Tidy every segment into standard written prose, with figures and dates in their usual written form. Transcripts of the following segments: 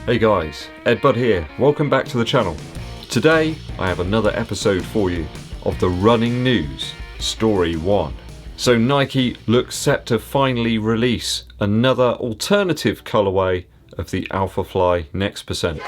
Hey guys, EDDBUD here. Welcome back to the channel. Today I have another episode for you of the running news, Story 1. So Nike looks set to finally release another alternative colourway of the Alphafly Next Percent.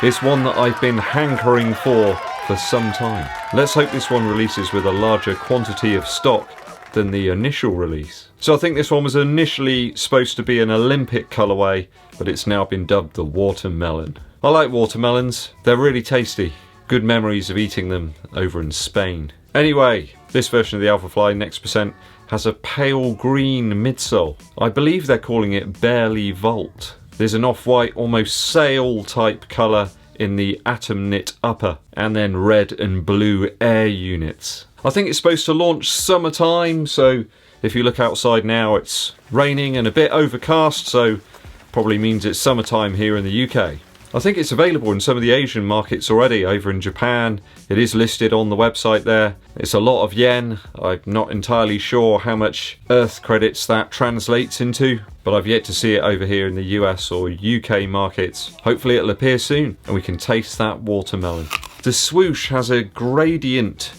It's one that I've been hankering for some time. Let's hope this one releases with a larger quantity of stock than the initial release. So I think this one was initially supposed to be an Olympic colourway, but it's now been dubbed the Watermelon. I like watermelons, they're really tasty. Good memories of eating them over in Spain. Anyway, this version of the Alphafly Next Percent has a pale green midsole. I believe they're calling it Barely Volt. There's an off-white, almost sail type colour in the atom knit upper, and then red and blue air units. I think it's supposed to launch summertime, so if you look outside now it's raining and a bit overcast, so probably means it's summertime here in the UK. I think it's available in some of the Asian markets already. Over in Japan, it is listed on the website there. It's a lot of yen. I'm not entirely sure how much Earth credits that translates into, but I've yet to see it over here in the US or UK markets. Hopefully it'll appear soon and we can taste that watermelon. The swoosh has a gradient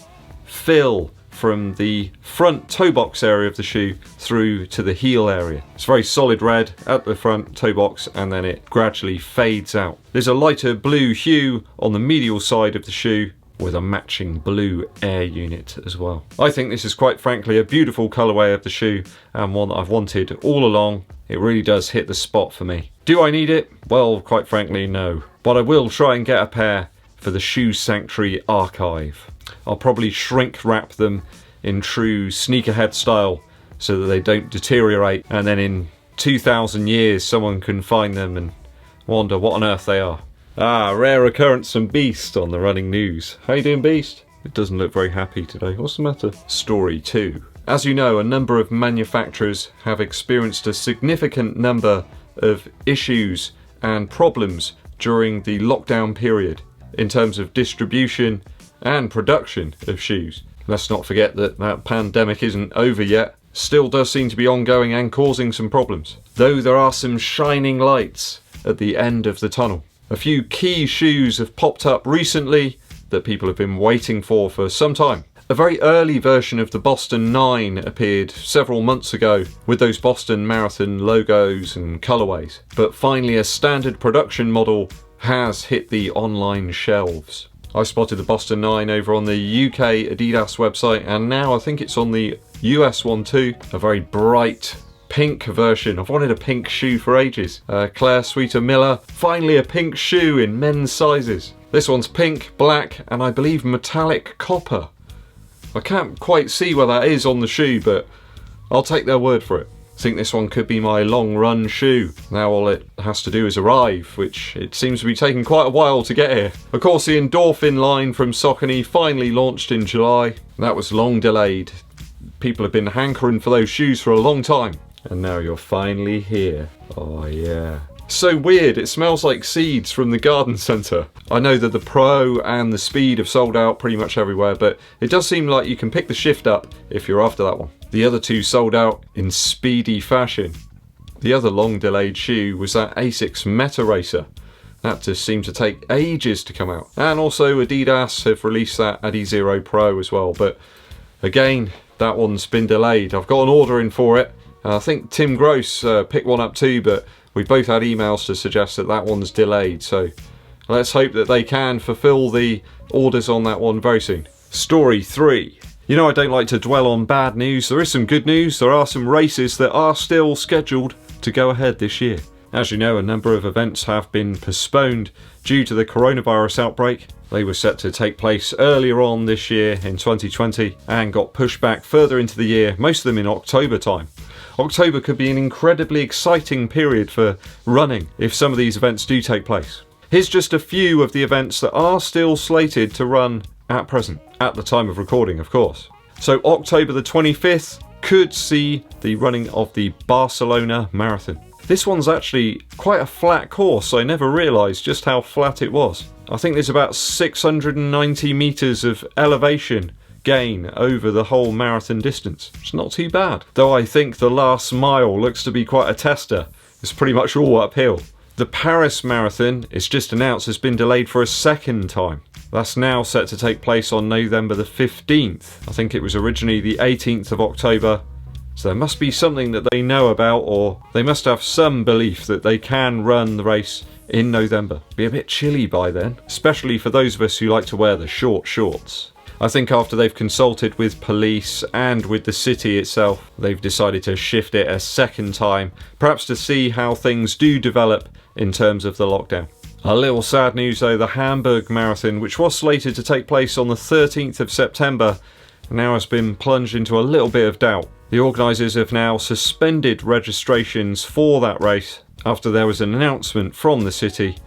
fill from the front toe box area of the shoe through to the heel area. It's very solid red at the front toe box and then it gradually fades out. There's a lighter blue hue on the medial side of the shoe with a matching blue air unit as well. I think this is quite frankly a beautiful colourway of the shoe and one that I've wanted all along. It really does hit the spot for me. Do I need it? Well, quite frankly, no. But I will try and get a pair for the Shoe Sanctuary archive. I'll probably shrink wrap them in true sneakerhead style so that they don't deteriorate, and then in 2,000 years someone can find them and wonder what on earth they are. Rare occurrence and Beast on the running news. How you doing, Beast? It doesn't look very happy today. What's the matter? Story 2. As you know, a number of manufacturers have experienced a significant number of issues and problems during the lockdown period in terms of distribution and production of shoes. Let's not forget that that pandemic isn't over yet. Still does seem to be ongoing and causing some problems. Though there are some shining lights at the end of the tunnel. A few key shoes have popped up recently that people have been waiting for some time. A very early version of the Boston 9 appeared several months ago with those Boston Marathon logos and colourways. But finally a standard production model has hit the online shelves. I spotted the Boston 9 over on the UK Adidas website, and now I think it's on the US one too. A very bright pink version. I've wanted a pink shoe for ages. Claire Sweeter Miller, finally a pink shoe in men's sizes. This one's pink, black, and I believe metallic copper. I can't quite see where that is on the shoe, but I'll take their word for it. I think this one could be my long run shoe. Now all it has to do is arrive, which it seems to be taking quite a while to get here. Of course, the Endorphin line from Saucony finally launched in July. That was long delayed. People have been hankering for those shoes for a long time. And now you're finally here. Oh yeah. So weird, it smells like seeds from the garden centre. I know that the Pro and the Speed have sold out pretty much everywhere, but it does seem like you can pick the Shift up if you're after that one. The other two sold out in speedy fashion. The other long delayed shoe was that Asics Meta Racer. That just seemed to take ages to come out. And also Adidas have released that Adizero Pro as well, but again, that one's been delayed. I've got an order in for it. I think Tim Gross picked one up too, but we both had emails to suggest that that one's delayed, so let's hope that they can fulfill the orders on that one very soon. Story 3. You know I don't like to dwell on bad news. There is some good news. There are some races that are still scheduled to go ahead this year. As you know, a number of events have been postponed due to the coronavirus outbreak. They were set to take place earlier on this year in 2020 and got pushed back further into the year, most of them in October time. October could be an incredibly exciting period for running if some of these events do take place. Here's just a few of the events that are still slated to run at present, at the time of recording of course. So October the 25th could see the running of the Barcelona Marathon. This one's actually quite a flat course. I never realised just how flat it was. I think there's about 690 metres of elevation gain over the whole marathon distance. It's not too bad. Though I think the last mile looks to be quite a tester. It's pretty much all uphill. The Paris Marathon is just announced has been delayed for a second time. That's now set to take place on November the 15th. I think it was originally the 18th of October. So there must be something that they know about, or they must have some belief that they can run the race in November. Be a bit chilly by then, especially for those of us who like to wear the short shorts. I think after they've consulted with police and with the city itself, they've decided to shift it a second time, perhaps to see how things do develop in terms of the lockdown. A little sad news though, the Hamburg Marathon, which was slated to take place on the 13th of September, now has been plunged into a little bit of doubt. The organisers have now suspended registrations for that race after there was an announcement from the city,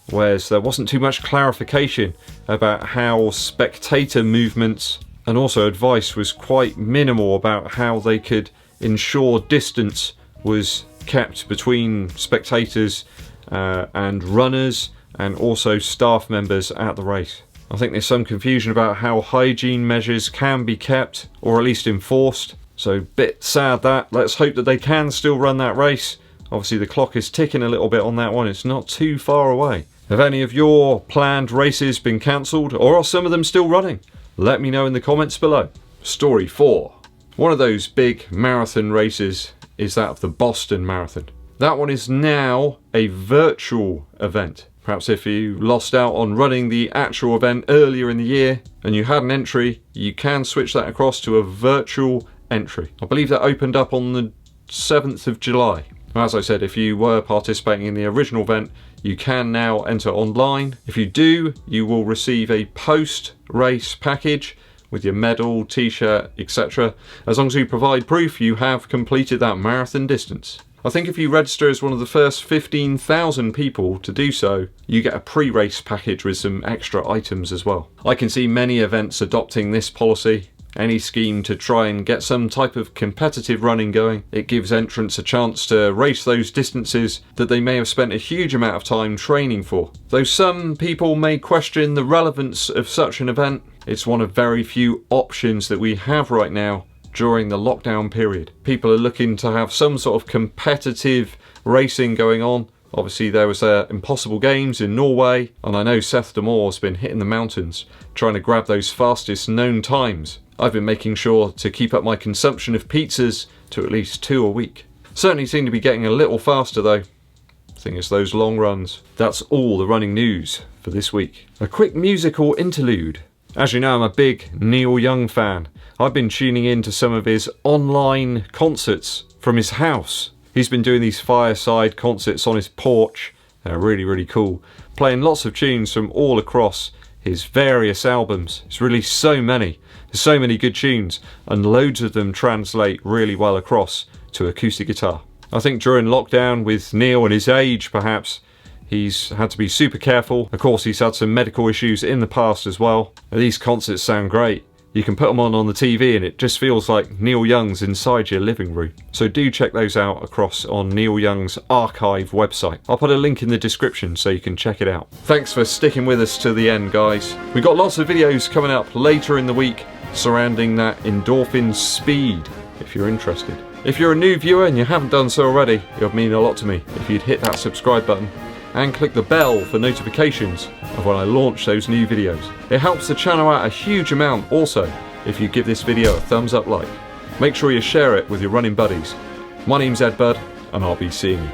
whereas there wasn't too much clarification about how spectator movements, and also advice was quite minimal about how they could ensure distance was kept between spectators and runners and also staff members at the race. I think there's some confusion about how hygiene measures can be kept, or at least enforced. So bit sad that. Let's hope that they can still run that race. Obviously the clock is ticking a little bit on that one. It's not too far away. Have any of your planned races been cancelled, or are some of them still running? Let me know in the comments below. Story 4. One of those big marathon races is that of the Boston Marathon. That one is now a virtual event. Perhaps if you lost out on running the actual event earlier in the year and you had an entry, you can switch that across to a virtual entry. I believe that opened up on the 7th of July. As I said, if you were participating in the original event, you can now enter online. If you do, you will receive a post-race package with your medal, t-shirt, etc. As long as you provide proof you have completed that marathon distance. I think if you register as one of the first 15,000 people to do so, you get a pre-race package with some extra items as well. I can see many events adopting this policy. Any scheme to try and get some type of competitive running going. It gives entrants a chance to race those distances that they may have spent a huge amount of time training for. Though some people may question the relevance of such an event, it's one of very few options that we have right now during the lockdown period. People are looking to have some sort of competitive racing going on. Obviously there was Impossible Games in Norway, and I know Seth Damore's been hitting the mountains trying to grab those fastest known times. I've been making sure to keep up my consumption of pizzas to at least 2 a week. Certainly seem to be getting a little faster though. Thing is those long runs. That's all the running news for this week. A quick musical interlude. As you know, I'm a big Neil Young fan. I've been tuning in to some of his online concerts from his house. He's been doing these fireside concerts on his porch. They're really, really cool. Playing lots of tunes from all across his various albums. He's released so many. There's so many good tunes, and loads of them translate really well across to acoustic guitar. I think during lockdown, with Neil and his age perhaps, he's had to be super careful. Of course, he's had some medical issues in the past as well. These concerts sound great. You can put them on the TV and it just feels like Neil Young's inside your living room. So do check those out across on Neil Young's archive website. I'll put a link in the description so you can check it out. Thanks for sticking with us to the end, guys. We've got lots of videos coming up later in the week surrounding that endorphin speed, if you're interested. If you're a new viewer and you haven't done so already, it would mean a lot to me if you'd hit that subscribe button and click the bell for notifications of when I launch those new videos. It helps the channel out a huge amount also if you give this video a thumbs up like. Make sure you share it with your running buddies. My name's EDDBUD and I'll be seeing you.